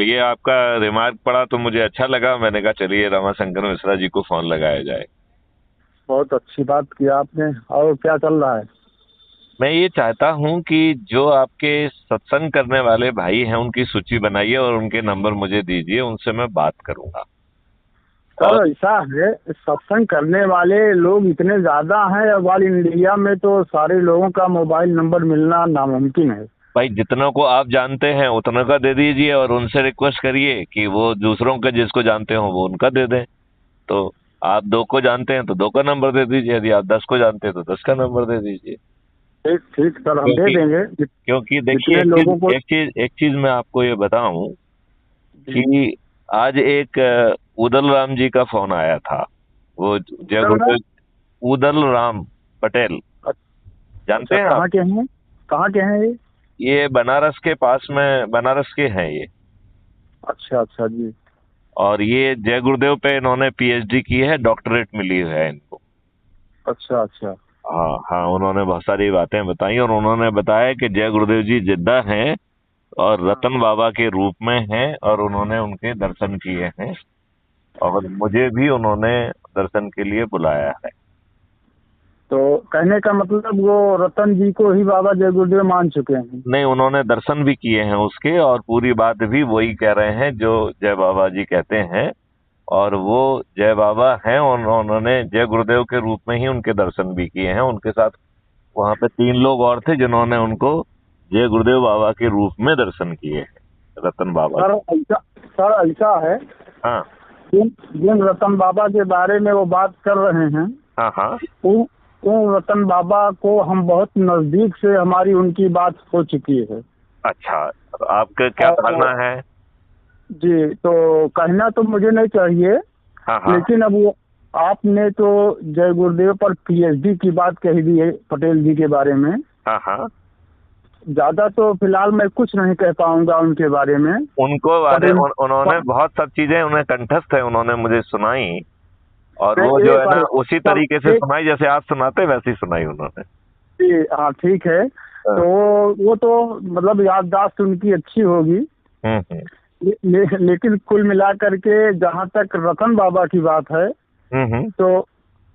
चलिए, आपका रिमार्क पड़ा तो मुझे अच्छा लगा। मैंने कहा चलिए रमाशंकर मिश्रा जी को फोन लगाया जाए। बहुत अच्छी बात किया आपने। और क्या चल रहा है? मैं ये चाहता हूँ कि जो आपके सत्संग करने वाले भाई हैं उनकी सूची बनाइए और उनके नंबर मुझे दीजिए, उनसे मैं बात करूंगा। सर और ऐसा है, सत्संग करने वाले लोग इतने ज्यादा हैं, ऑल इंडिया में तो सारे लोगों का मोबाइल नंबर मिलना नामुमकिन है। भाई, जितनों को आप जानते हैं उतनों का दे दीजिए और उनसे रिक्वेस्ट करिए कि वो दूसरों का जिसको जानते हो वो उनका दे दें। तो आप 2 को जानते हैं तो 2 का नंबर दे दीजिए, यदि आप 10 को जानते हैं तो 10 का नंबर दे दीजिए। ठीक ठीक सर, हम दे क्योंकि देंगे क्योंकि देखिए, जितने लोगों को। एक चीज मैं आपको ये बताऊं जी। कि आज एक उदल राम जी का फोन आया था। वो जय चल रहा। गुरुदेव उदल राम पटेल, जानते अच्छा, हैं आप? कहाँ के हैं? कहाँ के हैं ये? ये बनारस के पास में, बनारस के हैं ये। अच्छा अच्छा जी। और ये जय गुरुदेव पे इन्होंने पीएचडी की है, डॉक्टरेट मिली है इनको। अच्छा अच्छा। हाँ हाँ, उन्होंने बहुत सारी बातें बताई और उन्होंने बताया कि जय गुरुदेव जी जिद्दा हैं और हाँ। रतन बाबा के रूप में हैं और उन्होंने उनके दर्शन किए हैं और मुझे भी उन्होंने दर्शन के लिए बुलाया है। तो कहने का मतलब वो रतन जी को ही बाबा जय गुरुदेव मान चुके हैं? नहीं, उन्होंने दर्शन भी किए हैं उसके, और पूरी बात भी वही कह रहे हैं जो जय बाबा जी कहते हैं। और वो जय बाबा हैं और उन्होंने जय गुरुदेव के रूप में ही उनके दर्शन भी किए हैं। उनके साथ वहां पे 3 लोग और थे जिन्होंने उनको जय गुरुदेव बाबा के रूप में दर्शन किए हैं, रतन बाबा सर के। ऐसा सर ऐसा है, हाँ जिन जिन रतन बाबा के बारे में वो बात कर रहे हैं, हाँ हाँ। उन उन रतन बाबा को हम बहुत नजदीक से, हमारी उनकी बात हो चुकी है। अच्छा, तो आपका क्या और कहना है? जी, तो कहना तो मुझे नहीं चाहिए, हाँ हाँ लेकिन अब वो आपने तो जय गुरुदेव पर पीएचडी की बात कही दी है पटेल जी के बारे में। हाँ हाँ। ज्यादा तो फिलहाल मैं कुछ नहीं कह पाऊंगा उनके बारे में। उनको पर बारे इन उन्होंने पर बहुत सब चीजें उन्हें कंठस्थ है, उन्होंने मुझे सुनाई। और वो नहीं, जो ये है ना पर उसी पर तरीके से एक सुनाई जैसे आप सुनाते, वैसे ही सुनाई उन्होंने। हाँ ठीक है। हाँ। तो वो तो मतलब याददाश्त उनकी अच्छी होगी। हम्म। लेकिन कुल मिलाकर के जहाँ तक रतन बाबा की बात है, हम्म। तो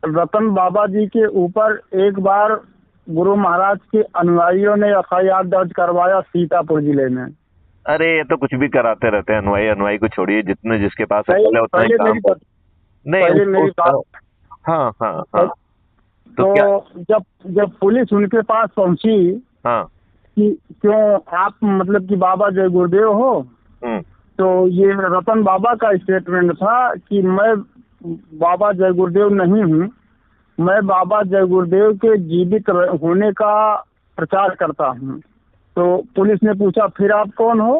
रतन बाबा जी के ऊपर एक बार गुरु महाराज के अनुयायियों ने एफआईआर दर्ज करवाया सीतापुर जिले में। अरे ये तो कुछ भी कराते रहते हैं, अनुयायी अनुयायी को छोड़िए, जितने जिसके पास पहले अकल है उतना ही पहले काम मेरी कर। नहीं, पहले उसको मेरी बात। उसको हाँ हाँ हाँ। पह- तो क्या? तो जब जब पुलिस उनके पास पहुंची हाँ। कि क्यों आप मतलब कि बाबा जय गुरुदेव हो, हम्म। तो ये रतन बाबा का स्टेटमेंट था कि मैं बाबा जय गुरुदेव नहीं हूँ, मैं बाबा जय गुरुदेव के जीवित होने का प्रचार करता हूँ। तो पुलिस ने पूछा फिर आप कौन हो?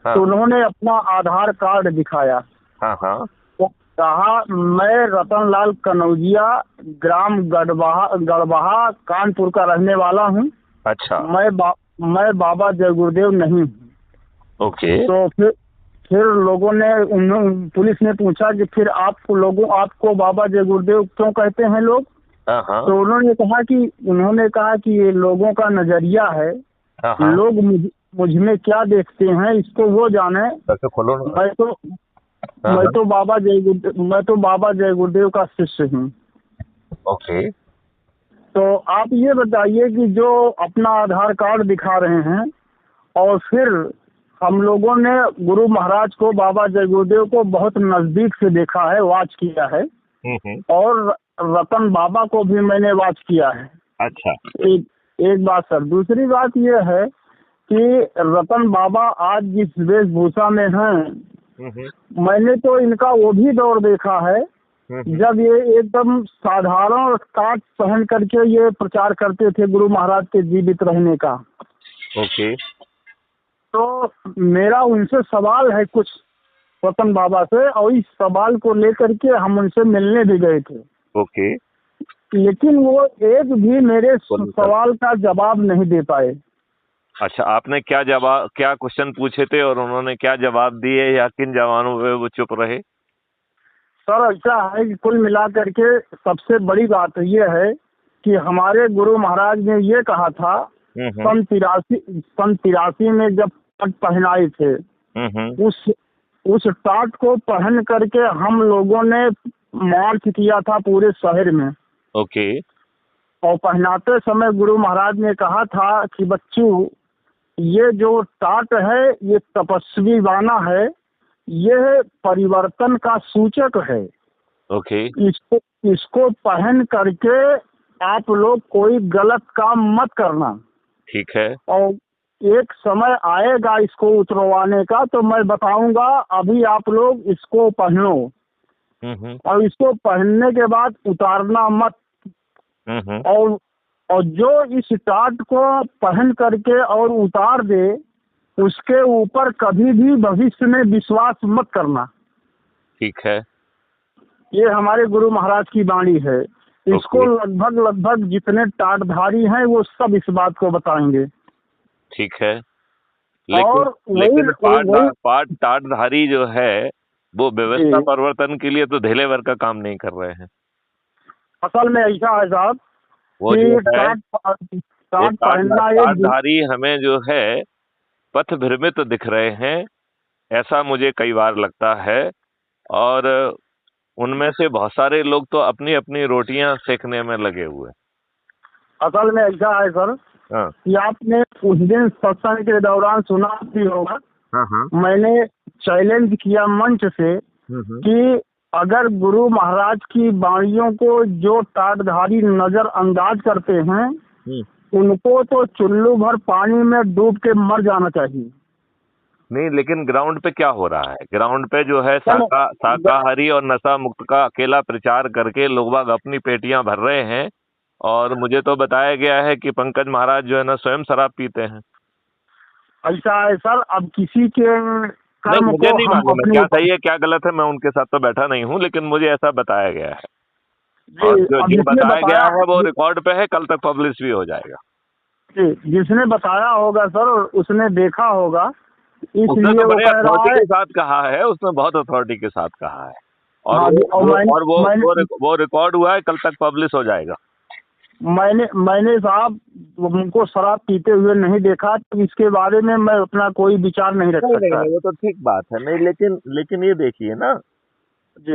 हाँ तो उन्होंने अपना आधार कार्ड दिखाया। हाँ हाँ। तो कहा मैं रतन लाल कनौजिया, ग्राम गड़बहा कानपुर का रहने वाला हूँ। अच्छा। मैं बाबा जय गुरुदेव नहीं हूँ। ओके। तो फिर लोगों ने पुलिस ने पूछा कि फिर आपको बाबा जय गुरुदेव क्यों कहते हैं लोग? हाँ हाँ तो उन्होंने कहा कि ये लोगों का नजरिया है, हाँ हाँ। लोग मुझ में क्या देखते हैं इसको वो जाने। वैसे खोलो ना। मैं तो हाँ हाँ। मैं तो बाबा जय गुरुदेव का शिष्य हूँ। ओके। तो आप ये बताइए कि जो अपना आधार कार्ड दिखा रहे हैं, और फिर हम लोगों ने गुरु महाराज को, बाबा जय गुरुदेव को बहुत नजदीक से देखा है, वॉच किया है। हम्म। और रतन बाबा को भी मैंने वॉच किया है। अच्छा। एक एक बात सर, दूसरी बात यह है कि रतन बाबा आज जिस वेशभूषा में हैं, हम्म। मैंने तो इनका वो भी दौर देखा है हम्म। जब ये एकदम साधारण स्कार्फ पहन करके ये प्रचार करते थे गुरु महाराज के जीवित रहने का। ओके। तो मेरा उनसे सवाल है कुछ, रतन बाबा से, और इस सवाल को लेकर के हम उनसे मिलने भी गए थे। ओके। लेकिन वो एक भी मेरे बोलिए सर। सवाल का जवाब नहीं दे पाए। अच्छा, आपने क्या क्वेश्चन पूछे थे और उन्होंने क्या जवाब दिए, या किन जवानों पे वो चुप रहे? सर ऐसा है कि कुल मिलाकर के सबसे बड़ी बात ये है कि हमारे गुरु महाराज ने ये कहा था, हम्म। सन 83 में जब पट पहनाए थे, हम्म। उस उस टाट को पहन करके हम लोगों ने मार्च किया था पूरे शहर में। ओके। और पहनाते समय गुरु महाराज ने कहा था कि बच्चों, ये जो टाट है ये तपस्वी वाना है, ये परिवर्तन का सूचक है। ओके। इसको इसको पहन करके आप लोग कोई गलत काम मत करना। ठीक है। और एक समय आएगा इसको उतरवाने का, तो मैं बताऊंगा, अभी आप लोग इसको पहनो और इसको पहनने के बाद उतारना मत। और जो इस टाट को पहन करके और उतार दे, उसके ऊपर कभी भी भविष्य में विश्वास मत करना। ठीक है। ये हमारे गुरु महाराज की वाणी है। इसको लगभग जितने टाटधारी हैं वो सब इस बात को बताएंगे। ठीक है। और लेकिन टाटधारी जो है वो व्यवस्था परिवर्तन के लिए तो धेले भर का काम नहीं कर रहे हैं। असल में ऐसा है साहब, वो जो है टाटधारी हमें जो है पथ भ्रमित दिख रहे हैं, ऐसा मुझे कई बार लगता है। और उनमें से बहुत सारे लोग तो अपनी अपनी रोटियां सेकने में लगे हुए। असल में ऐसा है सर, हाँ। कि आपने उस दिन सत्संग के दौरान सुना भी होगा। हाँ। मैंने चैलेंज किया मंच से कि अगर गुरु महाराज की वाणियों को जो टाटधारी नजरअंदाज करते हैं, उनको तो चुल्लू भर पानी में डूब के मर जाना चाहिए। नहीं, लेकिन ग्राउंड पे क्या हो रहा है? ग्राउंड पे जो है शाकाहारी और नशा मुक्त का अकेला प्रचार करके लोग बाग अपनी पेटियां भर रहे हैं। और मुझे तो बताया गया है कि पंकज महाराज जो है ना स्वयं शराब पीते हैं। ऐसा है सर, अब किसी के मुझे नहीं मालूम क्या सही है क्या गलत है, मैं उनके साथ तो बैठा नहीं हूँ, लेकिन मुझे ऐसा बताया गया है। और जो बताया गया है वो रिकॉर्ड पे है, कल तक पब्लिश भी हो जाएगा। जिसने बताया होगा सर, उसने देखा होगा, उसने तो बड़े अथॉरिटी के साथ कहा है, उसने बहुत अथॉरिटी के साथ कहा है। और वो रिकॉर्ड हुआ है, कल तक पब्लिश हो जाएगा। मैंने साहब उनको शराब पीते हुए नहीं देखा, तो इसके बारे में मैं अपना कोई विचार नहीं रख सकता। वो तो ठीक बात है। नहीं, लेकिन ये देखिए ना जी,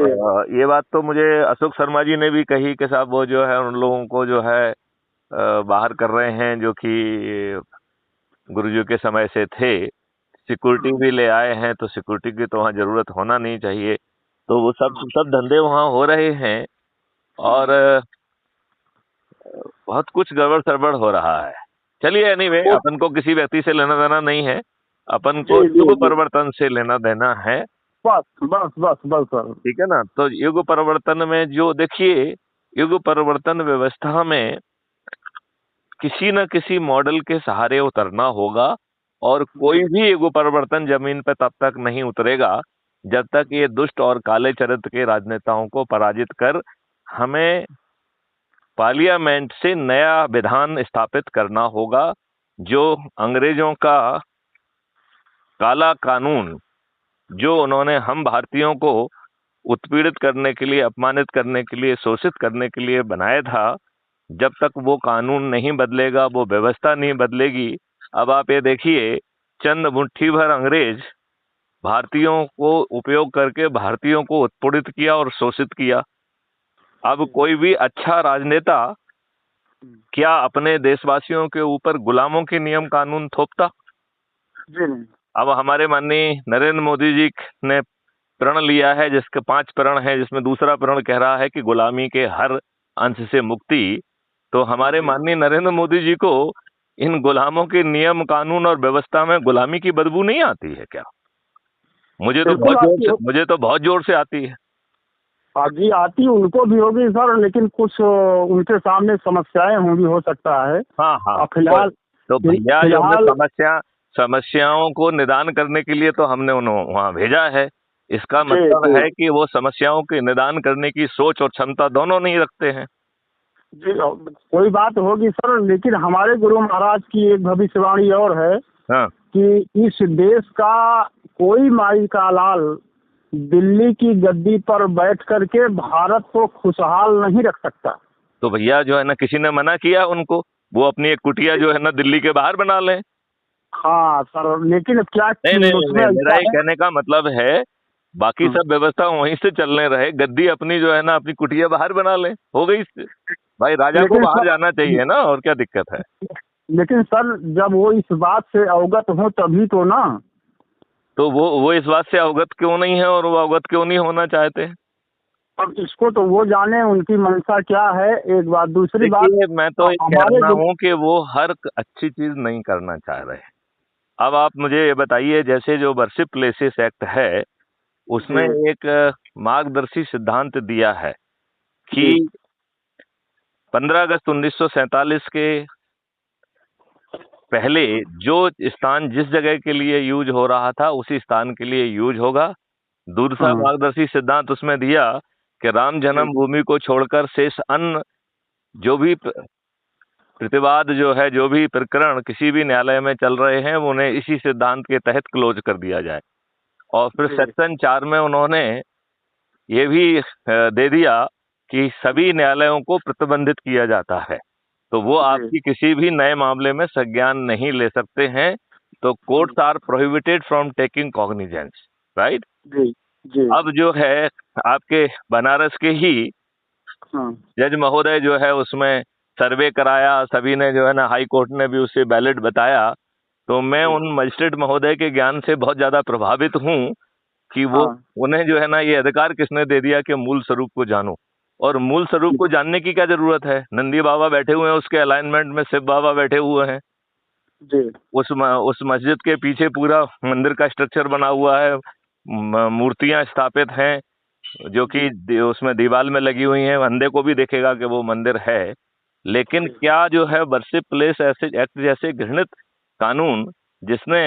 ये बात तो मुझे अशोक शर्मा जी ने भी कही कि साहब वो जो है उन लोगों को जो है बाहर कर रहे हैं जो कि गुरुजी के समय से थे, सिक्योरिटी भी ले आए हैं, तो सिक्योरिटी की तो वहाँ जरूरत होना नहीं चाहिए। तो वो सब धंधे वहाँ हो रहे हैं और बहुत कुछ गड़बड़ सड़बड़ हो रहा है। चलिए एनीवे, अपन को किसी व्यक्ति से लेना देना नहीं है, अपन को युग परिवर्तन से लेना देना है। बस बस बस बस सर, ठीक है ना। तो युग परिवर्तन में जो देखिए, युग परिवर्तन व्यवस्था में किसी न किसी मॉडल के सहारे उतरना होगा। और कोई भी युग परिवर्तन जमीन पे तब तक नहीं उतरेगा जब तक ये दुष्ट और काले चरित्र के राजनेताओं को पराजित कर हमें पार्लियामेंट से नया विधान स्थापित करना होगा, जो अंग्रेजों का काला कानून जो उन्होंने हम भारतीयों को उत्पीड़ित करने के लिए, अपमानित करने के लिए, शोषित करने के लिए बनाया था, जब तक वो कानून नहीं बदलेगा, वो व्यवस्था नहीं बदलेगी। अब आप ये देखिए, चंद मुट्ठी भर अंग्रेज भारतीयों को उपयोग करके भारतीयों को उत्पीड़ित किया और शोषित किया। अब कोई भी अच्छा राजनेता क्या अपने देशवासियों के ऊपर गुलामों के नियम कानून थोपता? जी नहीं। अब हमारे माननीय नरेंद्र मोदी जी ने प्रण लिया है, जिसके 5 प्रण है, जिसमें दूसरा प्रण कह रहा है कि गुलामी के हर अंश से मुक्ति। तो हमारे माननीय नरेंद्र मोदी जी को इन गुलामों के नियम कानून और व्यवस्था में गुलामी की बदबू नहीं आती है क्या? मुझे तो बहुत जोर से आती है। जी आती उनको भी होगी सर, लेकिन कुछ उनके सामने समस्याएं होंगी, हो सकता है। हाँ। फिलहाल तो भैया जो समस्याओं को निदान करने के लिए तो हमने उन्हें वहाँ भेजा है। इसका मतलब है कि वो समस्याओं के निदान करने की सोच और क्षमता दोनों नहीं रखते हैं। जी कोई बात होगी सर, लेकिन हमारे गुरु महाराज की एक भविष्यवाणी और है। हाँ। कि इस देश का कोई माई का लाल दिल्ली की गद्दी पर बैठ करके भारत को खुशहाल नहीं रख सकता। तो भैया जो है ना, किसी ने मना किया उनको, वो अपनी एक कुटिया जो है ना दिल्ली के बाहर बना लें। हाँ सर, लेकिन क्या नहीं, मेरा ये कहने का मतलब है बाकी हाँ। सब व्यवस्था वहीं से चलने रहे, गद्दी अपनी जो है ना अपनी कुटिया बाहर बना ले, हो गई। भाई राजा को लेकिन बाहर सर जाना चाहिए ना, और क्या दिक्कत है। लेकिन सर जब वो इस बात से अवगत हो तभी तो ना। तो वो इस बात से अवगत क्यों नहीं है, और वो अवगत क्यों नहीं होना चाहते। अब इसको तो वो जाने उनकी मंशा क्या है, एक बात। दूसरी बात, देखिए मैं तो ये कह हमारे रहा हूँ कि वो हर अच्छी चीज नहीं करना चाह रहे। अब आप मुझे ये बताइए, जैसे जो वर्शिप प्लेसेस एक्ट है उसमें जी एक मार्गदर्शी सिद्धांत दिया है कि जी 15 अगस्त 1947 के पहले जो स्थान जिस जगह के लिए यूज हो रहा था उसी स्थान के लिए यूज होगा। दूसरा हाँ मार्गदर्शी सिद्धांत उसमें दिया कि राम जी जन्मभूमि को छोड़कर शेष अन्य जो भी प्रतिवाद जो है, जो भी प्रकरण किसी भी न्यायालय में चल रहे हैं, वो उन्हें इसी सिद्धांत के तहत क्लोज कर दिया जाए। और फिर जी सेक्शन 4 में उन्होंने ये भी दे दिया कि सभी न्यायालयों को प्रतिबंधित किया जाता है, तो वो जी आपकी किसी भी नए मामले में संज्ञान नहीं ले सकते हैं। तो courts are prohibited from taking cognizance, right. जी जी अब जो है आपके बनारस के ही हाँ जज महोदय जो है उसमें सर्वे कराया, सभी ने जो है ना, हाई कोर्ट ने भी उसे वैलिड बताया। तो मैं जी उन मजिस्ट्रेट महोदय के ज्ञान से बहुत ज्यादा प्रभावित हूँ कि वो हाँ उन्हें जो है ना ये अधिकार किसने दे दिया कि मूल स्वरूप को जानो। और मूल स्वरूप को जानने की क्या जरूरत है, नंदी बाबा बैठे हुए हैं, उसके अलाइनमेंट में शिव बाबा बैठे हुए हैं। जी उस मस्जिद के पीछे पूरा मंदिर का स्ट्रक्चर बना हुआ है, मूर्तियां स्थापित हैं जो कि जी उसमें दीवार में लगी हुई हैं, अंधे को भी देखेगा कि वो मंदिर है। लेकिन जी क्या जो है वर्शिप प्लेस ऐसे एक्ट जैसे घृणित कानून, जिसने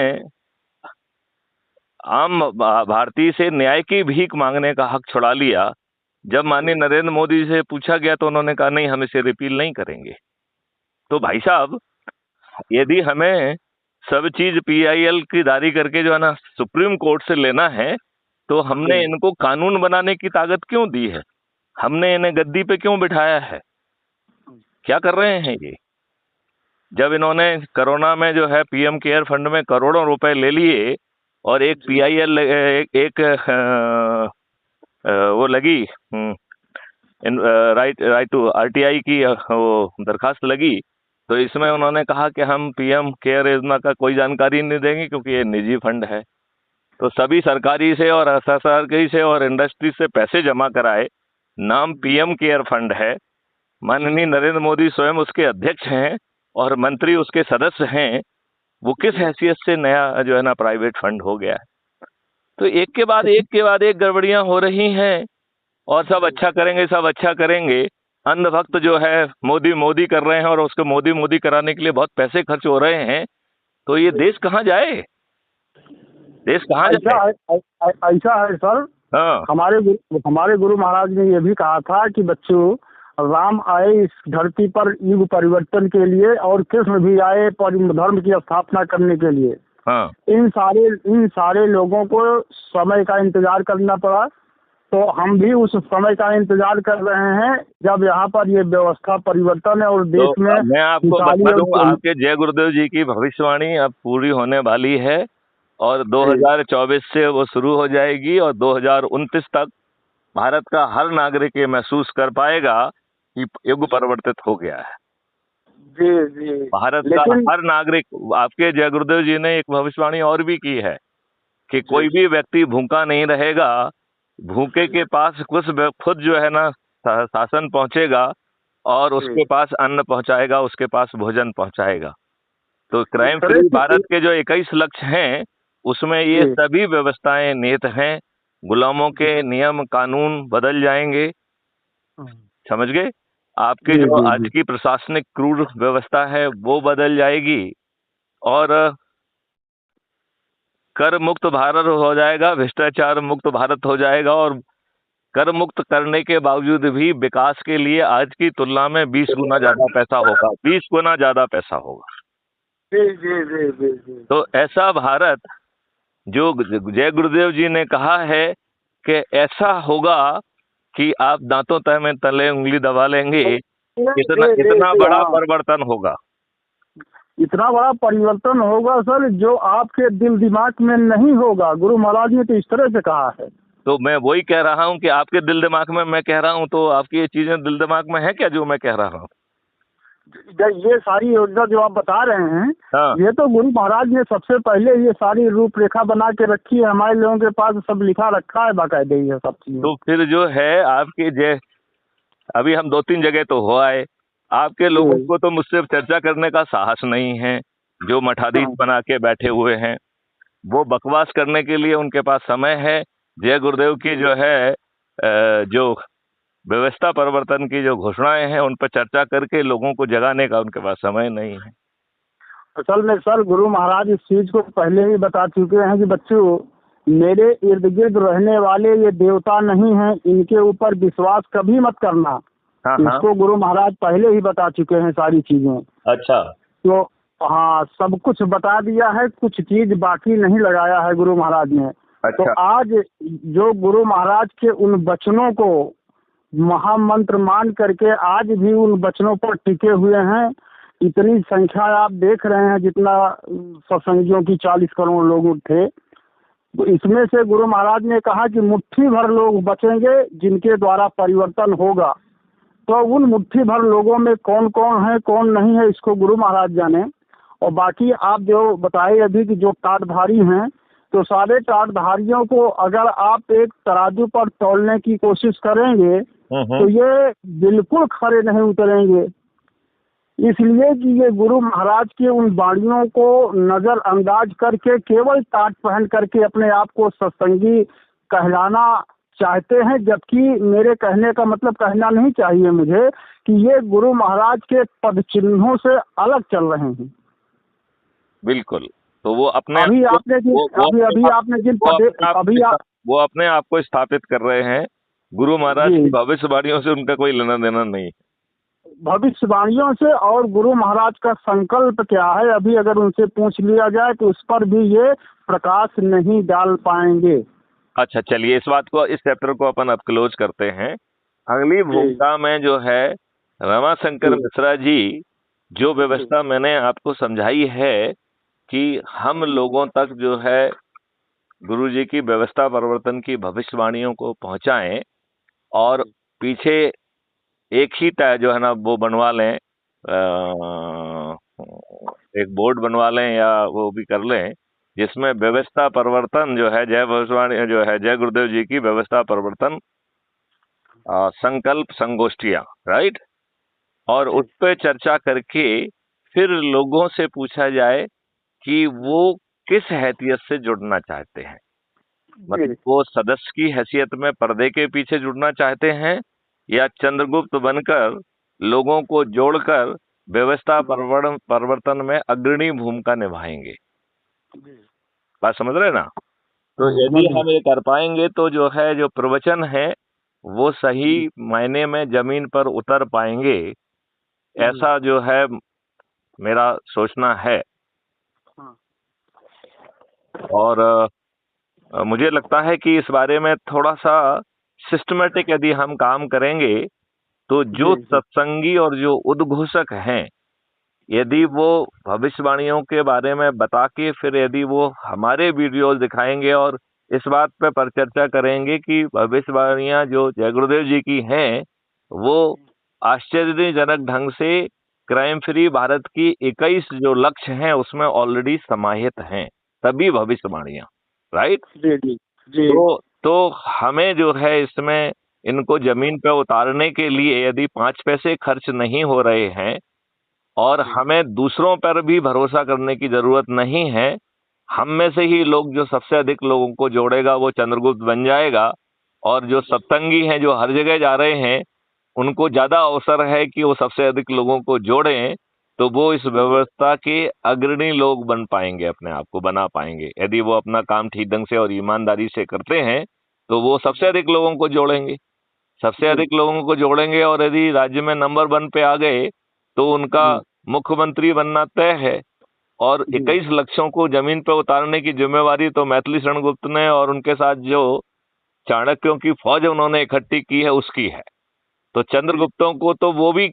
आम भारतीय से न्याय की भीख मांगने का हक छुड़ा लिया, जब माननीय जी नरेंद्र मोदी से पूछा गया तो उन्होंने कहा नहीं, हम इसे रिपील नहीं करेंगे। तो भाई साहब, यदि हमें सब चीज पीआईएल की दारी करके जो है ना सुप्रीम कोर्ट से लेना है, तो हमने जी इनको कानून बनाने की ताकत क्यों दी है, हमने इन्हें गद्दी पे क्यों बिठाया है, क्या कर रहे हैं ये। जब इन्होंने कोरोना में जो है पीएम केयर फंड में करोड़ों रुपए ले लिए, और एक जी पीआईएल एक वो लगी, राइट राइट टू आरटीआई की वो दरखास्त लगी, तो इसमें उन्होंने कहा कि हम पीएम केयर योजना का कोई जानकारी नहीं देंगे क्योंकि ये निजी फंड है। तो सभी सरकारी से और असरकारी से और इंडस्ट्री से पैसे जमा कराए, नाम पीएम केयर फंड है, माननीय नरेंद्र मोदी स्वयं उसके अध्यक्ष हैं और मंत्री उसके सदस्य हैं, वो किस जी हैसियत से नया जो है ना प्राइवेट फंड हो गया है। तो एक के बाद एक गड़बड़ियां हो रही हैं, और सब जी अच्छा करेंगे, सब अच्छा करेंगे। अंधभक्त जो है मोदी मोदी कर रहे हैं, और उसको मोदी मोदी कराने के लिए बहुत पैसे खर्च हो रहे हैं। तो ये देश कहाँ जाए, देश कहाँ ऐसा जाए। है ऐसा है सर। हाँ हमारे गुरु महाराज ने ये भी कहा था कि बच्चों, राम आए इस धरती पर युग परिवर्तन के लिए और कृष्ण भी आए धर्म की स्थापना करने के लिए। हाँ इन सारे लोगों को समय का इंतजार करना पड़ा, तो हम भी उस समय का इंतजार कर रहे हैं जब यहाँ पर ये व्यवस्था परिवर्तन है और तो देश में मैं आपको खुशहाली बता दूं, और आपके जय गुरुदेव जी की भविष्यवाणी अब पूरी होने वाली है, और जी 2024 से वो शुरू हो जाएगी, और 2029 तक भारत का हर नागरिक ये महसूस कर पाएगा कि युग परिवर्तित हो गया है। जी जी भारत का लेकिन हर नागरिक, आपके जय गुरुदेव जी ने एक भविष्यवाणी और भी की है कि जी कोई भी व्यक्ति भूखा नहीं रहेगा, भूखे के पास खुद जो है ना शासन पहुंचेगा, और जी उसके पास अन्न पहुंचाएगा, उसके पास भोजन पहुंचाएगा। तो इस क्राइम तरह फ्री की भारत के जो 21 लक्ष्य हैं उसमें ये जी सभी व्यवस्थाएं निहित हैं। गुलामों के नियम कानून बदल जाएंगे, समझ गए। आपकी जी जो जी आज जी की प्रशासनिक क्रूर व्यवस्था है वो बदल जाएगी, और कर मुक्त भारत हो जाएगा, भ्रष्टाचार मुक्त भारत हो जाएगा, और कर मुक्त करने के बावजूद भी विकास के लिए आज की तुलना में 20 गुना ज्यादा पैसा होगा, 20 गुना ज्यादा पैसा होगा। जी जी जी जी जी तो ऐसा भारत जो जय गुरुदेव जी ने कहा है कि ऐसा होगा कि आप दांतों तह में तले उंगली दबा लेंगे, इतना इतना बड़ा हाँ, परिवर्तन होगा। इतना बड़ा परिवर्तन होगा सर जो आपके दिल दिमाग में नहीं होगा। गुरु महाराज ने तो इस तरह से कहा है। तो मैं वही कह रहा हूँ कि आपके दिल दिमाग में मैं कह रहा हूँ, तो आपकी ये चीजें दिल दिमाग में है क्या जो मैं कह रहा हूँ? ये सारी योजना जो आप बता रहे हैं, हाँ। ये तो गुरु महाराज ने सबसे पहले ये सारी रूपरेखा बना के रखी है, हमारे लोगों के पास सब लिखा रखा है बाकायदे ये सब चीजें। तो फिर जो है आपके अभी हम 2-3 जगह तो हो आए, आपके लोगों को तो मुझसे चर्चा करने का साहस नहीं है। जो मठाधीश हाँ। बना के बैठे हुए हैं, वो बकवास करने के लिए उनके पास समय है। जय गुरुदेव की जो है जो व्यवस्था परिवर्तन की जो घोषणाएं हैं, उन पर चर्चा करके लोगों को जगाने का उनके पास समय नहीं है। असल में सर गुरु महाराज इस चीज को पहले ही बता चुके हैं कि बच्चों, मेरे इर्द गिर्द रहने वाले ये देवता नहीं हैं, इनके ऊपर विश्वास कभी मत करना। हाँ, हाँ। इसको गुरु महाराज पहले ही बता चुके हैं सारी चीजें। अच्छा। तो हाँ, सब कुछ बता दिया है, कुछ चीज बाकी नहीं लगाया है गुरु महाराज ने। तो अच्छा। आज जो गुरु महाराज के उन वचनों को महामंत्र मान करके आज भी उन वचनों पर टिके हुए हैं। इतनी संख्या आप देख रहे हैं, जितना सत्संगियों की 40 करोड़ लोग थे, तो इसमें से गुरु महाराज ने कहा कि मुट्ठी भर लोग बचेंगे जिनके द्वारा परिवर्तन होगा। तो उन मुट्ठी भर लोगों में कौन कौन है कौन नहीं है इसको गुरु महाराज जाने। और बाकी आप जो बताए अभी कि जो टाटधारी हैं, तो सारे टाटधारियों को अगर आप एक तराजू पर तौलने की कोशिश करेंगे तो ये बिल्कुल खरे नहीं उतरेंगे। इसलिए कि ये गुरु महाराज के उन वाणियों को नजरअंदाज करके केवल टाट पहन करके अपने आप को सत्संगी कहलाना चाहते हैं, जबकि मेरे कहने का मतलब कहना नहीं चाहिए मुझे कि ये गुरु महाराज के पद चिन्हों से अलग चल रहे हैं। बिल्कुल। तो वो अपने अभी आपने जिन वो अपने आप को स्थापित कर रहे हैं। गुरु महाराज की भविष्यवाणियों से उनका कोई लेना देना नहीं है। भविष्यवाणियों से और गुरु महाराज का संकल्प क्या है, अभी अगर उनसे पूछ लिया जाए तो उस पर भी ये प्रकाश नहीं डाल पाएंगे। अच्छा, चलिए इस बात को, इस चैप्टर को अपन अब क्लोज करते हैं। अगली भूमिका में जो है रमाशंकर मिश्रा जी, जो व्यवस्था मैंने आपको समझाई है कि हम लोगों तक जो है गुरु जी की व्यवस्था परिवर्तन की भविष्यवाणियों को पहुंचाएं, और पीछे एक ही जो है ना वो बनवा लें, एक बोर्ड बनवा लें या वो भी कर लें, जिसमें व्यवस्था परिवर्तन जो है जय भविष्यवाणी जो है जय गुरुदेव जी की व्यवस्था परिवर्तन संकल्प संगोष्ठियां, राइट, और उस पर चर्चा करके फिर लोगों से पूछा जाए कि वो किस हैसियत से जुड़ना चाहते हैं। मतलब वो सदस्य की हैसियत में पर्दे के पीछे जुड़ना चाहते हैं, या चंद्रगुप्त बनकर लोगों को जोड़कर व्यवस्था परिवर्तन में अग्रणी भूमिका निभाएंगे। बात समझ रहे ना? तो यदि हम ये कर पाएंगे तो जो है जो प्रवचन है वो सही मायने में जमीन पर उतर पाएंगे, ऐसा जो है मेरा सोचना है। और मुझे लगता है कि इस बारे में थोड़ा सा सिस्टमेटिक यदि हम काम करेंगे तो जो सत्संगी और जो उद्घोषक हैं, यदि वो भविष्यवाणियों के बारे में बता के फिर यदि वो हमारे वीडियोस दिखाएंगे और इस बात पे परिचर्चा करेंगे कि भविष्यवाणियां जो जय गुरुदेव जी की हैं वो आश्चर्यजनक ढंग से क्राइम फ्री भारत की 21 जो लक्ष्य हैं उसमें ऑलरेडी समाहित हैं, तभी भविष्यवाणियां, राइट जी। तो हमें जो है इसमें इनको जमीन पे उतारने के लिए यदि 5 पैसे खर्च नहीं हो रहे हैं और हमें दूसरों पर भी भरोसा करने की जरूरत नहीं है, हम में से ही लोग जो सबसे अधिक लोगों को जोड़ेगा वो चंद्रगुप्त बन जाएगा, और जो सत्संगी हैं जो हर जगह जा रहे हैं उनको ज्यादा अवसर है कि वो सबसे अधिक लोगों को जोड़ें, तो वो इस व्यवस्था के अग्रणी लोग बन पाएंगे, अपने आप को बना पाएंगे। यदि वो अपना काम ठीक ढंग से और ईमानदारी से करते हैं तो वो सबसे अधिक लोगों को जोड़ेंगे, सबसे अधिक लोगों को जोड़ेंगे, और यदि राज्य में नंबर 1 पे आ गए तो उनका मुख्यमंत्री बनना तय है। और 21 लक्ष्यों को जमीन पे उतारने की जिम्मेवारी तो मैथिली शरण गुप्त ने और उनके साथ जो चाणक्यों की फौज उन्होंने इकट्ठी की है उसकी है। तो चंद्रगुप्तों को तो वो भी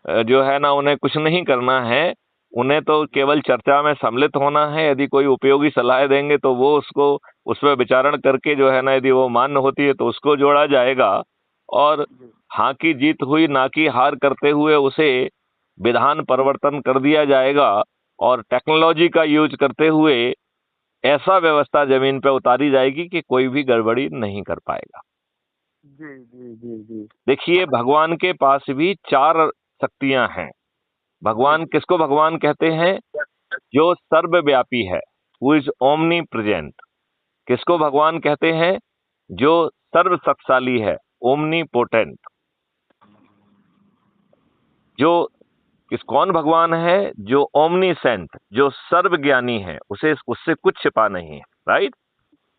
जो है ना उन्हें कुछ नहीं करना है, उन्हें तो केवल चर्चा में सम्मिलित होना है। यदि कोई उपयोगी सलाह देंगे तो वो उसको उस पर विचारण करके जो है ना, यदि वो मान्य होती है तो उसको जोड़ा जाएगा, और हाँ की जीत हुई ना की हार करते हुए उसे विधान परिवर्तन कर दिया जाएगा, और टेक्नोलॉजी का यूज करते हुए ऐसा व्यवस्था जमीन पे उतारी जाएगी कि कोई भी गड़बड़ी नहीं कर पाएगा। जी जी जी जी। देखिए, भगवान के पास भी 4 शक्तियां हैं। भगवान किसको भगवान कहते हैं? जो सर्वव्यापी है, हु इज ओमनी प्रेजेंट। किसको भगवान कहते हैं? जो सर्व शक्तिशाली है, ओमनी पोटेंट। जो कौन भगवान है? जो ओमनीसेंट, जो सर्वज्ञानी है, उसे उससे कुछ छिपा नहीं है, राइट।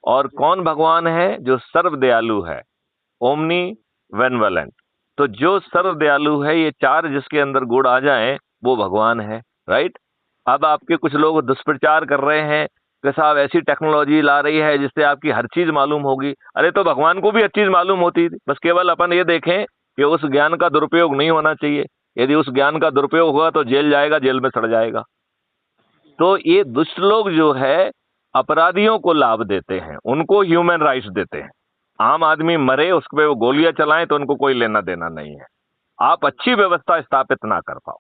और कौन भगवान है? जो सर्व दयालु है, ओमनी बेनेवलेंट। तो जो सर्व दयालु है, ये 4 जिसके अंदर गुण आ जाएं, वो भगवान है, राइट। अब आपके कुछ लोग दुष्प्रचार कर रहे हैं कि साहब ऐसी टेक्नोलॉजी ला रही है जिससे आपकी हर चीज मालूम होगी। अरे तो भगवान को भी हर चीज मालूम होती थी, बस केवल अपन ये देखें कि उस ज्ञान का दुरुपयोग नहीं होना चाहिए। यदि उस ज्ञान का दुरुपयोग हुआ तो जेल जाएगा, जेल में सड़ जाएगा। तो ये दुष्ट लोग जो है अपराधियों को लाभ देते हैं, उनको ह्यूमन राइट्स देते हैं। आम आदमी मरे, उस पे वो गोलियां चलाएं तो उनको कोई लेना देना नहीं है। आप अच्छी व्यवस्था स्थापित ना कर पाओ,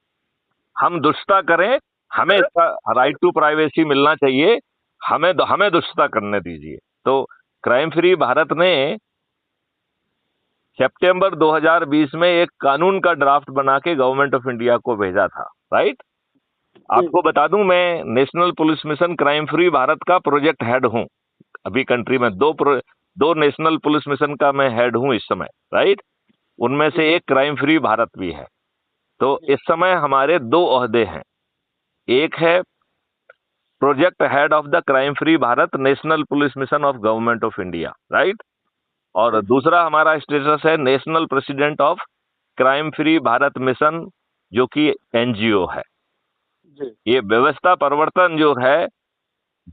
हम दुष्टता करें, हमें इसका राइट टू प्राइवेसी मिलना चाहिए, हमें दुष्टता करने दीजिए। तो क्राइम फ्री भारत ने सितंबर 2020 में एक कानून का ड्राफ्ट बना के गवर्नमेंट ऑफ इंडिया को भेजा था, राइट। आपको बता दूं, मैं national police mission crime free Bharat का प्रोजेक्ट हेड हूं। अभी कंट्री में दो नेशनल पुलिस मिशन का मैं हेड हूं इस समय, राइट। उनमें से एक क्राइम फ्री भारत भी है। तो इस समय हमारे 2 ओहदे हैं। एक है project head of the crime free Bharat national police mission of government of India, right. और दूसरा हमारा स्टेटस है national president of crime free Bharat mission, जो कि एनजीओ है। ये व्यवस्था परिवर्तन जो है,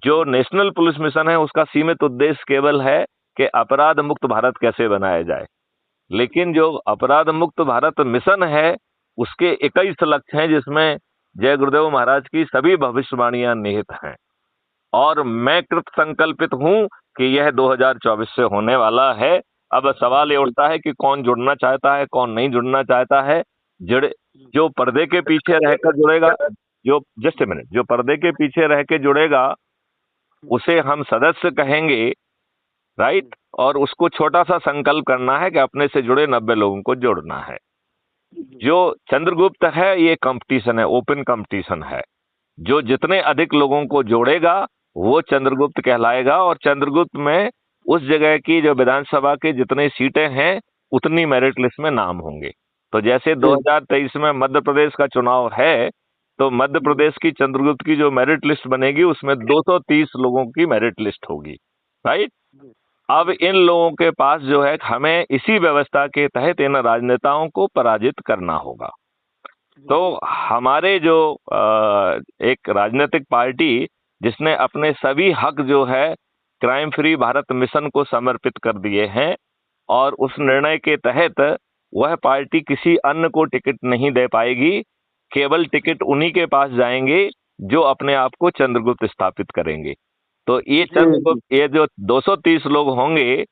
जो नेशनल पुलिस मिशन है, उसका सीमित उद्देश्य केवल है कि अपराध मुक्त भारत कैसे बनाया जाए। लेकिन जो अपराध मुक्त भारत मिशन है, उसके 21 लक्ष्य हैं, जिसमें जय गुरुदेव महाराज की सभी भविष्यवाणियां निहित हैं। और मैं कृत संकल्पित हूं कि यह 2024 से होने वाला है। अब सवाल ये उठता है कि कौन जुड़ना चाहता है, कौन नहीं जुड़ना चाहता है। जो पर्दे के पीछे रहकर जुड़ेगा, जस्ट ए मिनट, जो पर्दे के पीछे रह के जुड़ेगा उसे हम सदस्य कहेंगे, राइट। और उसको छोटा सा संकल्प करना है कि अपने से जुड़े 90 लोगों को जोड़ना है। जो चंद्रगुप्त है, ये कंपटीशन है, ओपन कंपटीशन है। जो जितने अधिक लोगों को जोड़ेगा वो चंद्रगुप्त कहलाएगा। और चंद्रगुप्त में उस जगह की जो विधानसभा की जितनी सीटें हैं उतनी मेरिट लिस्ट में नाम होंगे। तो जैसे 2023 में मध्य प्रदेश का चुनाव है, तो मध्य प्रदेश की चंद्रगुप्त की जो मेरिट लिस्ट बनेगी उसमें 230 लोगों की मेरिट लिस्ट होगी, राइट। अब इन लोगों के पास जो है, हमें इसी व्यवस्था के तहत इन राजनेताओं को पराजित करना होगा। तो हमारे जो एक राजनीतिक पार्टी जिसने अपने सभी हक जो है क्राइम फ्री भारत मिशन को समर्पित कर दिए हैं, और उस निर्णय के तहत वह पार्टी किसी अन्य को टिकट नहीं दे पाएगी। केवल टिकट उन्हीं के पास जाएंगे जो अपने आप को चंद्रगुप्त स्थापित करेंगे। तो ये चंद्रगुप्त, ये जो 230 लोग होंगे,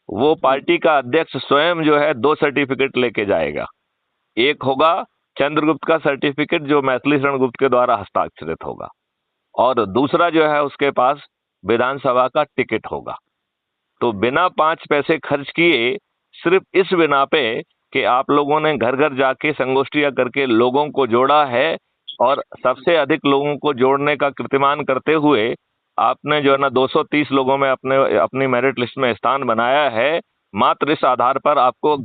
वो पार्टी का अध्यक्ष स्वयं जो है 2 सर्टिफिकेट लेके जाएगा। एक होगा चंद्रगुप्त का सर्टिफिकेट जो मैथिली शरण गुप्त के द्वारा हस्ताक्षरित होगा, और दूसरा जो है उसके पास विधानसभा का टिकट होगा। तो बिना 5 पैसे खर्च किए, सिर्फ इस बिना पे कि आप लोगों ने घर घर जाके संगोष्ठियां करके लोगों को जोड़ा है, और सबसे अधिक लोगों को जोड़ने का कीर्तिमान करते हुए आपने जो है ना 230 लोगों में अपनी मेरिट लिस्ट में स्थान बनाया है। मात्र इस आधार पर आपको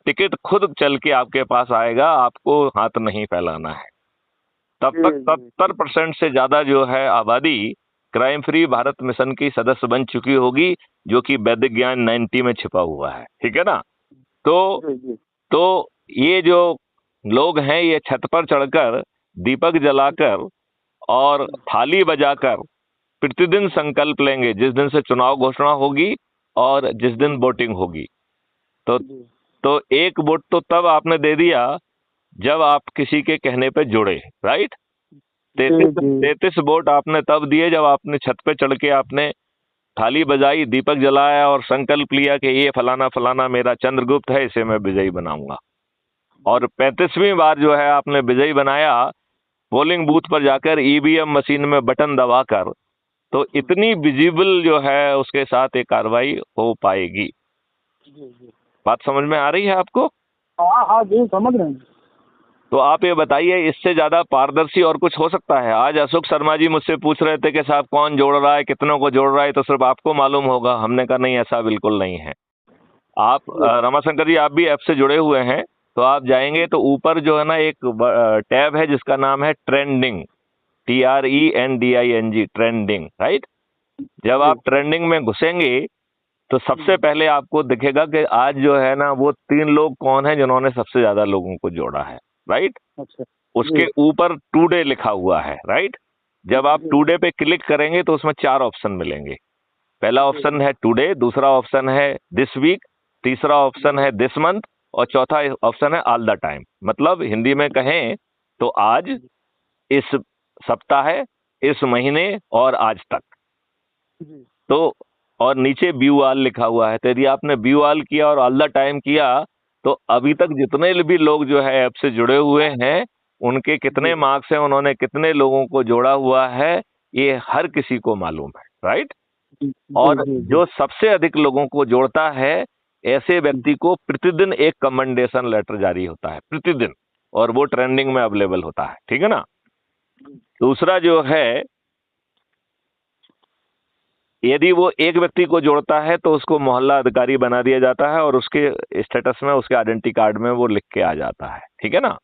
टिकट खुद चल के आपके पास आएगा, आपको हाथ नहीं फैलाना है। तब तक 70% से ज्यादा जो है आबादी क्राइम फ्री भारत मिशन की सदस्य बन चुकी होगी, जो कि वैदिक ज्ञान 90 में छिपा हुआ है, ठीक है ना। तो ये जो लोग हैं, ये छत पर चढ़कर दीपक जलाकर और थाली बजाकर प्रतिदिन संकल्प लेंगे, जिस दिन से चुनाव घोषणा होगी और जिस दिन वोटिंग होगी। तो एक वोट तो तब आपने दे दिया जब आप किसी के कहने पे जुड़े, राइट। 33 वोट आपने तब दिए जब आपने छत पे चढ़ के आपने थाली बजाई, दीपक जलाया और संकल्प लिया कि ये फलाना फलाना मेरा चंद्रगुप्त है, इसे मैं विजयी बनाऊंगा। और 35वीं बार जो है आपने विजयी बनाया, पोलिंग बूथ पर जाकर ईवीएम मशीन में बटन दबाकर, तो इतनी विजिबल जो है उसके साथ एक कार्रवाई हो पाएगी। बात समझ में आ रही है आपको? हाँ हाँ जी, समझ रहे हैं। तो आप ये बताइए, इससे ज्यादा पारदर्शी और कुछ हो सकता है? आज अशोक शर्मा जी मुझसे पूछ रहे थे कि साहब कौन जोड़ रहा है, कितनों को जोड़ रहा है, तो सिर्फ आपको मालूम होगा। हमने कहा नहीं, ऐसा बिल्कुल नहीं है। आप रमाशंकर जी, आप भी ऐप से जुड़े हुए हैं, तो आप जाएंगे तो ऊपर जो है ना एक टैब है जिसका नाम है ट्रेंडिंग, TRENDING, ट्रेंडिंग, राइट। जब आप ट्रेंडिंग में घुसेंगे तो सबसे पहले आपको दिखेगा कि आज जो है ना वो 3 लोग कौन है जिन्होंने सबसे ज्यादा लोगों को जोड़ा है, राइट। अच्छा, उसके ऊपर टुडे लिखा हुआ है, राइट। जब आप टुडे पे क्लिक करेंगे तो उसमें 4 ऑप्शन मिलेंगे। पहला ऑप्शन है टुडे, दूसरा ऑप्शन है दिस वीक, तीसरा ऑप्शन है दिस मंथ, और चौथा ऑप्शन है ऑल द टाइम। मतलब हिंदी में कहें तो आज, इस सप्ताह, इस महीने और आज तक। तो और नीचे व्यू ऑल लिखा हुआ है, तो यदि आपने व्यू ऑल किया और ऑल द टाइम किया तो अभी तक जितने भी लोग जो है ऐप से जुड़े हुए हैं उनके कितने मार्क्स हैं, उन्होंने कितने लोगों को जोड़ा हुआ है, ये हर किसी को मालूम है, राइट। और जो सबसे अधिक लोगों को जोड़ता है, ऐसे व्यक्ति को प्रतिदिन एक कमेंडेशन लेटर जारी होता है, प्रतिदिन, और वो ट्रेंडिंग में अवेलेबल होता है, ठीक है ना। दूसरा जो है, यदि वो एक व्यक्ति को जोड़ता है तो उसको मोहल्ला अधिकारी बना दिया जाता है और उसके स्टेटस में, उसके आइडेंटिटी कार्ड में वो लिख के आ जाता है, ठीक है ना।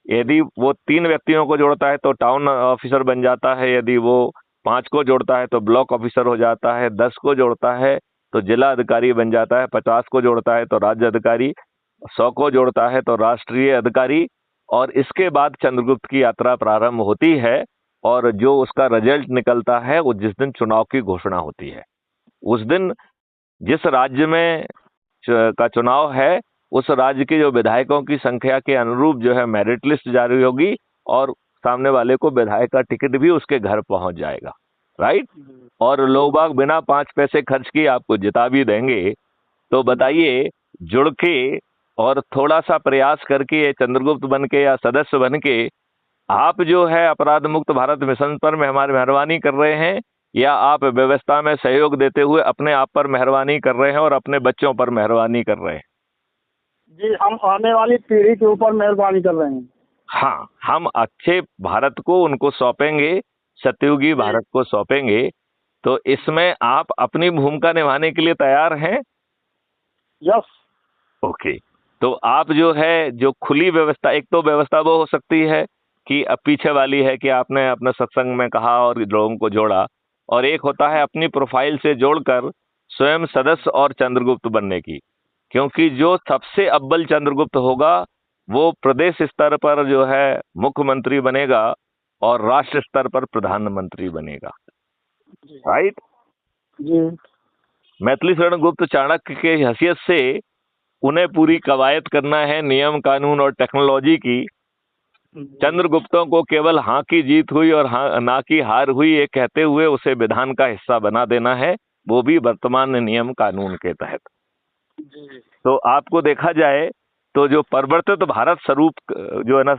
यदि वो 3 व्यक्तियों को जोड़ता है तो टाउन ऑफिसर बन जाता है, यदि वो 5 को जोड़ता है तो ब्लॉक ऑफिसर हो जाता है, 10 को जोड़ता है तो जिला अधिकारी बन जाता है, 50 को जोड़ता है तो राज्य अधिकारी, 100 को जोड़ता है तो राष्ट्रीय अधिकारी। और इसके बाद चंद्रगुप्त की यात्रा प्रारंभ होती है, और जो उसका रिजल्ट निकलता है वो जिस दिन चुनाव की घोषणा होती है, उस दिन जिस राज्य में का चुनाव है, उस राज्य के जो विधायकों की संख्या के अनुरूप जो है मेरिट लिस्ट जारी होगी, और सामने वाले को विधायक का टिकट भी उसके घर पहुंच जाएगा, राइट। और लोग बाग बिना 5 पैसे खर्च किए आपको जिता भी देंगे। तो बताइए, जुड़ के और थोड़ा सा प्रयास करके चंद्रगुप्त बन के या सदस्य बन के आप जो है अपराध मुक्त भारत मिशन पर हमारी मेहरबानी कर रहे हैं, या आप व्यवस्था में सहयोग देते हुए अपने आप पर मेहरबानी कर रहे हैं और अपने बच्चों पर मेहरबानी कर रहे हैं? जी, हम आने वाली पीढ़ी के ऊपर मेहरबानी कर रहे हैं। हाँ, हम अच्छे भारत को उनको सौंपेंगे, सतयुगी भारत को सौंपेंगे। तो इसमें आप अपनी भूमिका निभाने के लिए तैयार हैं? यस। ओके। तो आप जो है, जो खुली व्यवस्था, एक तो व्यवस्था वो हो सकती है कि अब पीछे वाली है कि आपने अपने सत्संग में कहा और लोगों को जोड़ा, और एक होता है अपनी प्रोफाइल से जोड़कर स्वयं सदस्य और चंद्रगुप्त बनने की। क्योंकि जो सबसे अव्वल चंद्रगुप्त होगा वो प्रदेश स्तर पर जो है मुख्यमंत्री बनेगा और राष्ट्र स्तर पर प्रधानमंत्री बनेगा, राइट। जी। मैथिली शरण गुप्त चाणक्य के हैसियत से उन्हें पूरी कवायद करना है नियम कानून और टेक्नोलॉजी की। चंद्रगुप्तों को केवल हाँ की जीत हुई और हाँ ना की हार हुई ये कहते हुए उसे विधान का हिस्सा बना देना है, वो भी वर्तमान नियम कानून के तहत। तो आपको देखा जाए तो जो परिवर्तित भारत स्वरूप जो है ना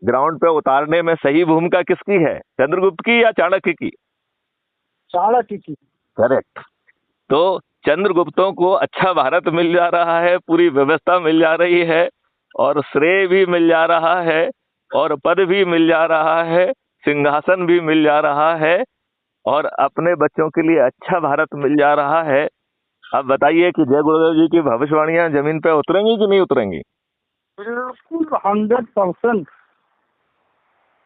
ग्राउंड पे उतारने में सही भूमिका किसकी है, चंद्रगुप्त की या चाणक्य की? चाणक्य की। करेक्ट। तो चंद्रगुप्तों को अच्छा भारत मिल जा रहा है, पूरी व्यवस्था मिल जा रही है, और श्रेय भी मिल जा रहा है, और पद भी मिल जा रहा है, सिंहासन भी मिल जा रहा है, और अपने बच्चों के लिए अच्छा भारत मिल जा रहा है। अब बताइए कि जय गुरुदेव जी की भविष्यवाणियां जमीन पे उतरेंगी कि नहीं उतरेंगी? बिल्कुल 100%।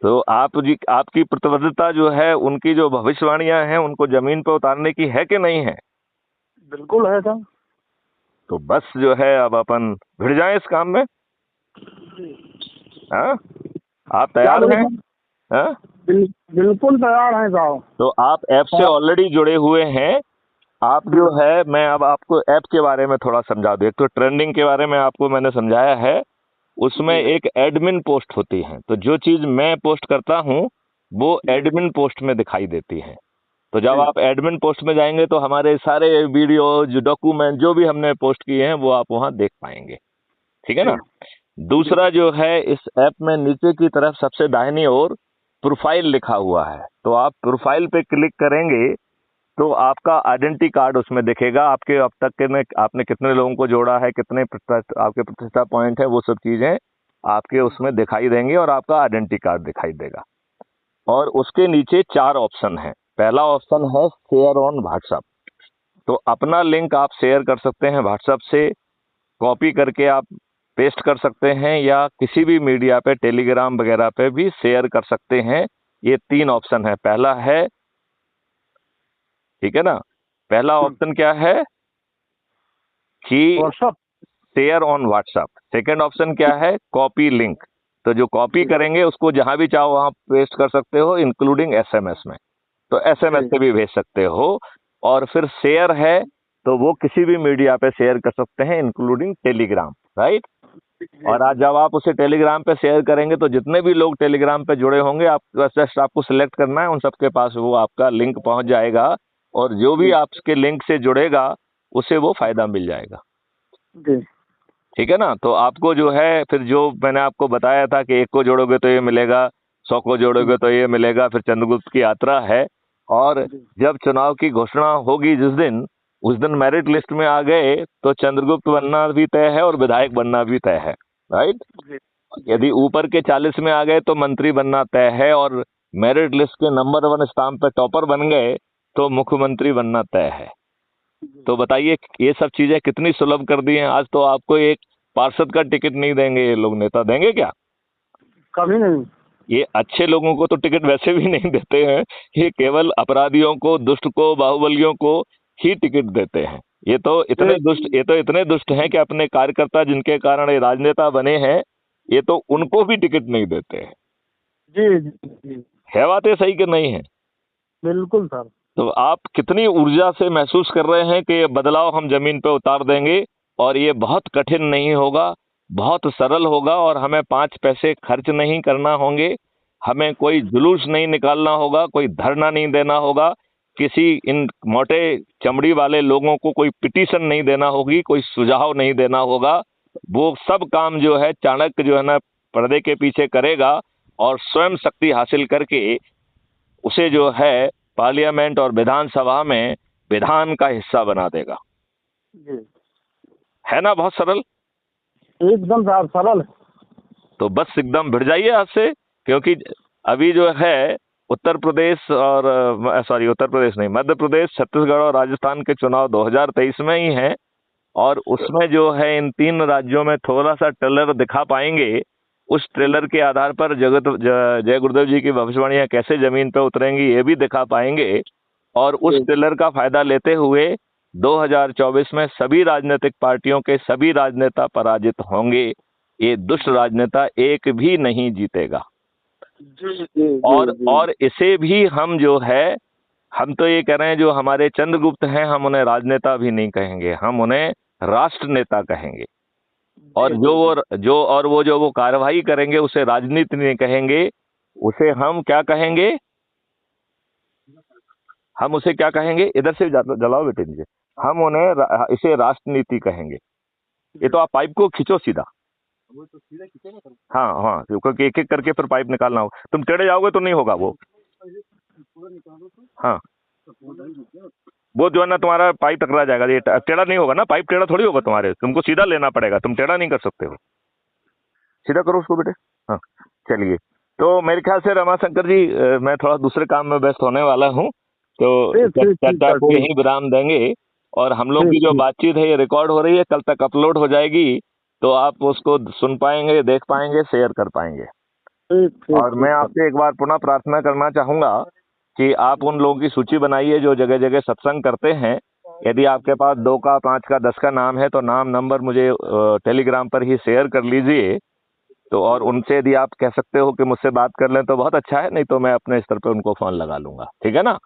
तो आप जी, आपकी प्रतिबद्धता जो है, उनकी जो भविष्यवाणियां हैं उनको जमीन पे उतारने की है कि नहीं है? बिल्कुल है सर। तो बस जो है अब अपन भिड़ जाएं इस काम में। हाँ, आप तैयार हैं? हाँ, बिल्कुल तैयार हैं साहब। तो आप ऐप से ऑलरेडी जुड़े हुए हैं। आप जो है, मैं अब आपको ऐप के बारे में थोड़ा समझा दूं। एक तो ट्रेंडिंग के बारे में आपको मैंने समझाया है, उसमें एक एडमिन पोस्ट होती है, तो जो चीज मैं पोस्ट करता हूं वो एडमिन पोस्ट में दिखाई देती है। तो जब आप एडमिन पोस्ट में जाएंगे तो हमारे सारे वीडियो जो डॉक्यूमेंट जो भी हमने पोस्ट किए हैं वो आप वहां देख पाएंगे। ठीक है ना। दूसरा जो है, इस ऐप में नीचे की तरफ सबसे दाहिनी ओर प्रोफाइल लिखा हुआ है, तो आप प्रोफाइल पे क्लिक करेंगे तो आपका आइडेंटिटी कार्ड उसमें दिखेगा। आपके अब तक के में आपने कितने लोगों को जोड़ा है, कितने आपके प्रतिष्ठा पॉइंट है, वो सब चीजें आपके उसमें दिखाई देंगी और आपका आइडेंटिटी कार्ड दिखाई देगा। और उसके नीचे 4 ऑप्शन है। पहला ऑप्शन है शेयर ऑन व्हाट्सएप, तो अपना लिंक आप शेयर कर सकते हैं व्हाट्सएप से, कॉपी करके आप पेस्ट कर सकते हैं, या किसी भी मीडिया पे टेलीग्राम वगैरह पे भी शेयर कर सकते हैं। ये 3 ऑप्शन है। पहला है, ठीक है ना, पहला ऑप्शन क्या है कि WhatsApp. Share on WhatsApp. Second option क्या है, कॉपी लिंक, तो जो कॉपी करेंगे उसको जहां भी चाहो वहां पेस्ट कर सकते हो, इंक्लूडिंग एसएमएस में, तो एसएमएस से भी भेज सकते हो। और फिर शेयर है तो वो किसी भी मीडिया पे शेयर कर सकते हैं, इंक्लूडिंग टेलीग्राम, राइट। और आज जब आप उसे टेलीग्राम पे शेयर करेंगे तो जितने भी लोग टेलीग्राम पे जुड़े होंगे, आप जस्ट आपको सिलेक्ट करना है, उन सबके पास वो आपका लिंक पहुंच जाएगा, और जो भी आपके लिंक से जुड़ेगा उसे वो फायदा मिल जाएगा। ठीक है ना। तो आपको जो है, फिर जो मैंने आपको बताया था कि 1 को जोड़ोगे तो ये मिलेगा, 100 को जोड़ोगे तो ये मिलेगा, फिर चंद्रगुप्त की यात्रा है। और जब चुनाव की घोषणा होगी जिस दिन, उस दिन मेरिट लिस्ट में आ गए तो चंद्रगुप्त बनना भी तय है और विधायक बनना भी तय है, राइट। यदि ऊपर के 40 में आ गए तो मंत्री बनना तय है, और मेरिट लिस्ट के नंबर 1 स्टाम्प पे टॉपर बन गए तो मुख्यमंत्री बनना तय है। तो बताइए, ये सब चीजें कितनी सुलभ कर दी हैं। आज तो आपको एक पार्षद का टिकट नहीं देंगे ये लोग, नेता देंगे क्या? कभी नहीं। ये अच्छे लोगों को तो टिकट वैसे भी नहीं देते हैं, ये केवल अपराधियों को, दुष्ट को, बाहुबलियों को ही टिकट देते हैं। ये तो इतने दुष्ट हैं कि अपने कार्यकर्ता जिनके कारण ये राजनेता बने हैं, ये तो उनको भी टिकट नहीं देते हैं। जी। है बातें सही कि नहीं है? बिल्कुल सर। तो आप कितनी ऊर्जा से महसूस कर रहे हैं कि ये बदलाव हम जमीन पे उतार देंगे, और ये बहुत कठिन नहीं होगा, बहुत सरल होगा, और हमें 5 पैसे खर्च नहीं करना होंगे, हमें कोई जुलूस नहीं निकालना होगा, कोई धरना नहीं देना होगा, किसी इन मोटे चमड़ी वाले लोगों को कोई पिटीशन नहीं देना होगी, कोई सुझाव नहीं देना होगा। वो सब काम जो है चाणक्य जो है ना पर्दे के पीछे करेगा, और स्वयं शक्ति हासिल करके उसे जो है पार्लियामेंट और विधानसभा में विधान का हिस्सा बना देगा। है ना बहुत सरल? एकदम सरल। तो बस एकदम भिड़ जाइए आज से, क्योंकि अभी जो है उत्तर प्रदेश और उत्तर प्रदेश नहीं, मध्य प्रदेश, छत्तीसगढ़ और राजस्थान के चुनाव 2023 में ही हैं, और उसमें जो है इन 3 राज्यों में थोड़ा सा ट्रेलर दिखा पाएंगे। उस ट्रेलर के आधार पर जय गुरुदेव जी की भविष्यवाणियां कैसे जमीन पर उतरेंगी ये भी दिखा पाएंगे, और उस ट्रेलर का फायदा लेते हुए 2024 में सभी राजनीतिक पार्टियों के सभी राजनेता पराजित होंगे। ये दुष्ट राजनेता एक भी नहीं जीतेगा। और इसे भी हम जो है, हम तो ये कह रहे हैं, जो हमारे चंद्रगुप्त हैं हम उन्हें राजनेता भी नहीं कहेंगे, हम उन्हें राष्ट्र नेता कहेंगे। और जो वो कार्रवाई करेंगे उसे राजनीति नहीं कहेंगे, उसे हम क्या कहेंगे, हम उसे क्या कहेंगे, इधर से जलाओ बेटे नीचे, हम उन्हें इसे राष्ट्रनीति कहेंगे। ये तो आप पाइप को खींचो सीधा, हाँ, क्योंकि एक एक करके फिर पाइप निकालना होगा। तुम टेढ़े जाओगे तो नहीं होगा वो। हाँ, वो जो है ना तुम्हारा पाइप टकरा जाएगा, ये टेढ़ा नहीं होगा ना, पाइप टेढ़ा थोड़ी होगा तुम्हारे, तुमको सीधा लेना पड़ेगा, तुम टेढ़ा नहीं कर सकते हो। सीधा करो उसको बेटे। हाँ, चलिए। तो मेरे ख्याल से रमाशंकर जी, मैं थोड़ा दूसरे काम में व्यस्त होने वाला हूँ, तो चर्चा को यहीं विराम देंगे। और हम लोग की जो बातचीत है ये रिकॉर्ड हो रही है, कल तक अपलोड हो जाएगी, तो आप उसको सुन पाएंगे, देख पाएंगे, शेयर कर पाएंगे। और मैं आपसे एक बार पुनः प्रार्थना करना चाहूंगा कि आप उन लोगों की सूची बनाइए जो जगह जगह सत्संग करते हैं। यदि आपके पास 2 का, 5 का, 10 का नाम है तो नाम नंबर मुझे टेलीग्राम पर ही शेयर कर लीजिए। तो और उनसे यदि आप कह सकते हो कि मुझसे बात कर लें तो बहुत अच्छा है, नहीं तो मैं अपने स्तर पे उनको फोन लगा लूंगा, ठीक है ना।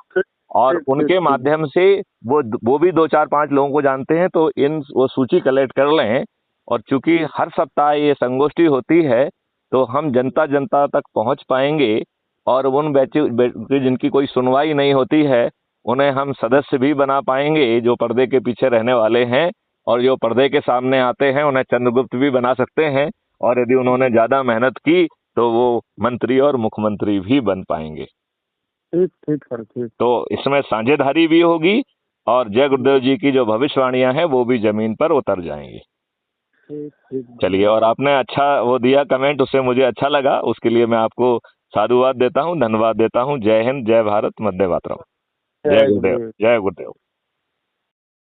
और उनके माध्यम से वो भी 2, 4, 5 लोगों को जानते हैं, तो वो सूची कलेक्ट कर लें। और चूंकि हर सप्ताह ये संगोष्ठी होती है तो हम जनता तक पहुंच पाएंगे, और उन जिनकी कोई सुनवाई नहीं होती है उन्हें हम सदस्य भी बना पाएंगे जो पर्दे के पीछे रहने वाले हैं, और जो पर्दे के सामने आते हैं उन्हें चंद्रगुप्त भी बना सकते हैं, और यदि उन्होंने ज्यादा मेहनत की तो वो मंत्री और मुख्यमंत्री भी बन पाएंगे। ठीक ठीक सर, ठीक। तो इसमें साझेदारी भी होगी और जय गुरुदेव जी की जो भविष्यवाणियां हैं वो भी जमीन पर उतर जाएंगी। ठीक ठीक। चलिए, और आपने अच्छा वो दिया कमेंट, उससे मुझे अच्छा लगा, उसके लिए मैं आपको साधुवाद देता हूँ, धन्यवाद देता हूँ। जय हिंद, जय भारत, वंदे मातरम। जय गुरुदेव, जय गुरुदेव।